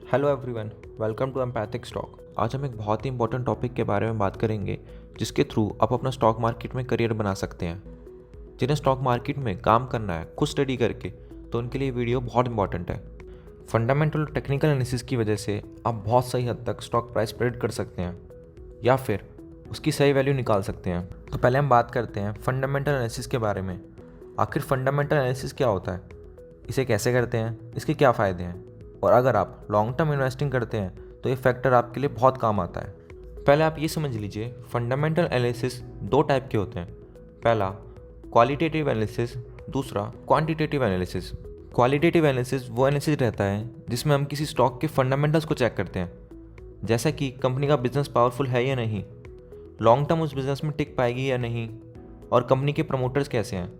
Hello everyone, welcome to empathic stock. आज हम एक बहुत ही इंपॉर्टेंट टॉपिक के बारे में बात करेंगे जिसके थ्रू आप अपना स्टॉक मार्केट में करियर बना सकते हैं। जिन्हें स्टॉक मार्केट में काम करना है खुद स्टडी करके, तो उनके लिए वीडियो बहुत इंपॉर्टेंट है। फंडामेंटल और टेक्निकल एनालिसिस की वजह से आप बहुत सही हद तक स्टॉक प्राइस प्रेडिक्ट कर सकते हैं या फिर उसकी सही वैल्यू निकाल सकते हैं। तो पहले हम बात करते हैं फंडामेंटल एनालिसिस के बारे में। आखिर फंडामेंटल एनालिसिस क्या होता है, इसे कैसे करते हैं, इसके क्या फ़ायदे हैं, और अगर आप लॉन्ग टर्म इन्वेस्टिंग करते हैं तो ये फैक्टर आपके लिए बहुत काम आता है। पहले आप ये समझ लीजिए, फंडामेंटल एनालिसिस दो टाइप के होते हैं। पहला क्वालिटेटिव एनालिसिस, दूसरा क्वांटिटेटिव एनालिसिस। क्वालिटेटिव एनालिसिस वो एनालिसिस रहता है जिसमें हम किसी स्टॉक के फंडामेंटल्स को चेक करते हैं, जैसा कि कंपनी का बिजनेस पावरफुल है या नहीं, लॉन्ग टर्म उस बिज़नेस में टिक पाएगी या नहीं, और कंपनी के प्रमोटर्स कैसे हैं,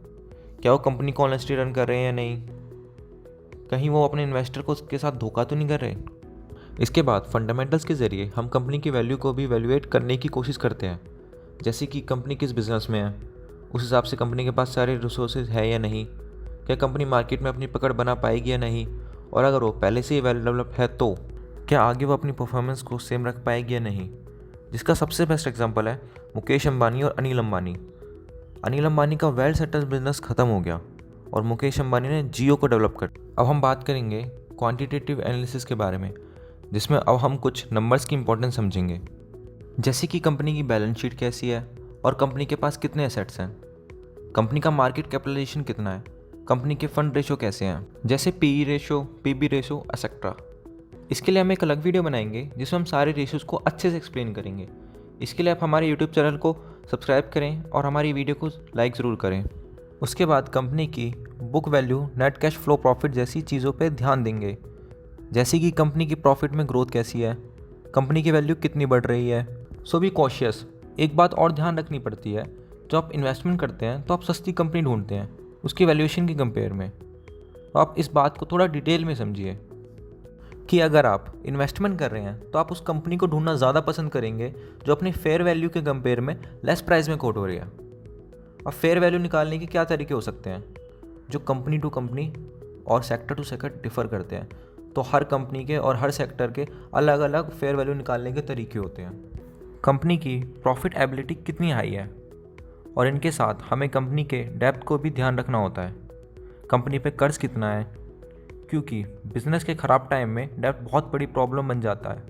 क्या वो कंपनी को ऑनेस्टली रन कर रहे हैं या नहीं, कहीं वो अपने इन्वेस्टर को उसके साथ धोखा तो नहीं कर रहे। इसके बाद फंडामेंटल्स के ज़रिए हम कंपनी की वैल्यू को भी वैल्यूएट करने की कोशिश करते हैं, जैसे कि कंपनी किस बिज़नेस में है, उस हिसाब से कंपनी के पास सारे रिसोर्सेज है या नहीं, क्या कंपनी मार्केट में अपनी पकड़ बना पाएगी या नहीं, और अगर वो पहले से ही वेल डेवलप है तो क्या आगे वो अपनी परफॉर्मेंस को सेम रख पाएगी या नहीं। जिसका सबसे बेस्ट एग्जाम्पल है मुकेश अंबानी और अनिल अंबानी। अनिल अंबानी का वेल सेटल्ड बिजनेस ख़त्म हो गया और मुकेश अंबानी ने जियो को डेवलप कर। अब हम बात करेंगे क्वांटिटेटिव एनालिसिस के बारे में, जिसमें अब हम कुछ नंबर्स की इंपॉर्टेंस समझेंगे, जैसे कि कंपनी की बैलेंस शीट कैसी है और कंपनी के पास कितने एसेट्स हैं, कंपनी का मार्केट कैपिटलाइजेशन कितना है, कंपनी के फंड रेशो कैसे हैं, जैसे PE ratio, PB ratio etcetera. इसके लिए हम एक अलग वीडियो बनाएंगे जिसमें हम सारे रेशोज़ को अच्छे से एक्सप्लेन करेंगे। इसके लिए आप हमारे यूट्यूब चैनल को सब्सक्राइब करें और हमारी वीडियो को लाइक ज़रूर करें। उसके बाद कंपनी की book value, net cash flow, profit जैसी चीज़ों पे ध्यान देंगे, जैसे कि कंपनी की प्रॉफिट में ग्रोथ कैसी है, कंपनी की वैल्यू कितनी बढ़ रही है। सो बी कॉशियस। एक बात और ध्यान रखनी पड़ती है, जब आप इन्वेस्टमेंट करते हैं तो आप सस्ती कंपनी ढूंढते हैं उसकी वैल्यूएशन की कंपेयर में। तो आप इस बात को थोड़ा डिटेल में समझिए कि अगर आप इन्वेस्टमेंट कर रहे हैं तो आप उस कंपनी को ढूंढना ज़्यादा पसंद करेंगे जो अपनी फेयर वैल्यू के कंपेयर में लेस प्राइस में कोट हो रही है। अब फेयर वैल्यू निकालने के क्या तरीके हो सकते हैं, जो कंपनी टू कंपनी और सेक्टर टू सेक्टर डिफ़र करते हैं। तो हर कंपनी के और हर सेक्टर के अलग अलग फेयर वैल्यू निकालने के तरीके होते हैं। कंपनी की प्रॉफिट एबिलिटी कितनी हाई है, और इनके साथ हमें कंपनी के डेप्थ को भी ध्यान रखना होता है। कंपनी पे कर्ज कितना है, क्योंकि बिजनेस के ख़राब टाइम में डेप्थ बहुत बड़ी प्रॉब्लम बन जाता है।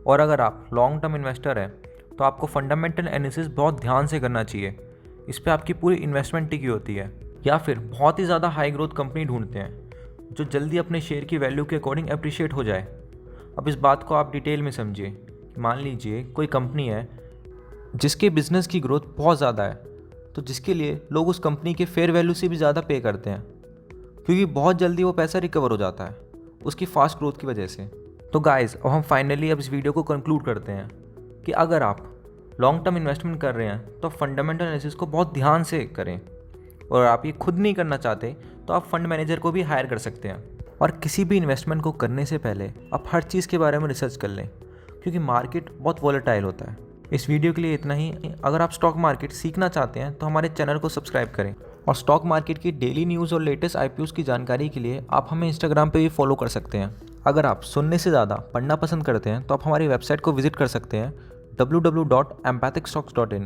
और अगर आप लॉन्ग टर्म इन्वेस्टर हैं तो आपको फंडामेंटल एनालिसिस बहुत ध्यान से करना चाहिए। इस पर आपकी पूरी इन्वेस्टमेंट टिकी होती है। या फिर बहुत ही ज़्यादा हाई ग्रोथ कंपनी ढूंढते हैं जो जल्दी अपने शेयर की वैल्यू के अकॉर्डिंग अप्रिशिएट हो जाए। अब इस बात को आप डिटेल में समझिए। मान लीजिए कोई कंपनी है जिसके बिज़नेस की ग्रोथ बहुत ज़्यादा है, तो जिसके लिए लोग उस कंपनी के फेयर वैल्यू से भी ज़्यादा पे करते हैं, क्योंकि बहुत जल्दी वो पैसा रिकवर हो जाता है उसकी फास्ट ग्रोथ की वजह से। तो गाइस, अब हम फाइनली अब इस वीडियो को कंक्लूड करते हैं कि अगर आप लॉन्ग टर्म इन्वेस्टमेंट कर रहे हैं तो फंडामेंटल एनालिसिस को बहुत ध्यान से करें, और आप ये खुद नहीं करना चाहते तो आप फंड मैनेजर को भी हायर कर सकते हैं। और किसी भी इन्वेस्टमेंट को करने से पहले आप हर चीज़ के बारे में रिसर्च कर लें, क्योंकि मार्केट बहुत वॉलेटाइल होता है। इस वीडियो के लिए इतना ही। अगर आप स्टॉक मार्केट सीखना चाहते हैं तो हमारे चैनल को सब्सक्राइब करें, और स्टॉक मार्केट की डेली न्यूज़ और लेटेस्ट आईपीओ की जानकारी के लिए आप हमें इंस्टाग्राम पे भी फॉलो कर सकते हैं। अगर आप सुनने से ज़्यादा पढ़ना पसंद करते हैं तो आप हमारी वेबसाइट को विजिट कर सकते हैं www.empathicstocks.in।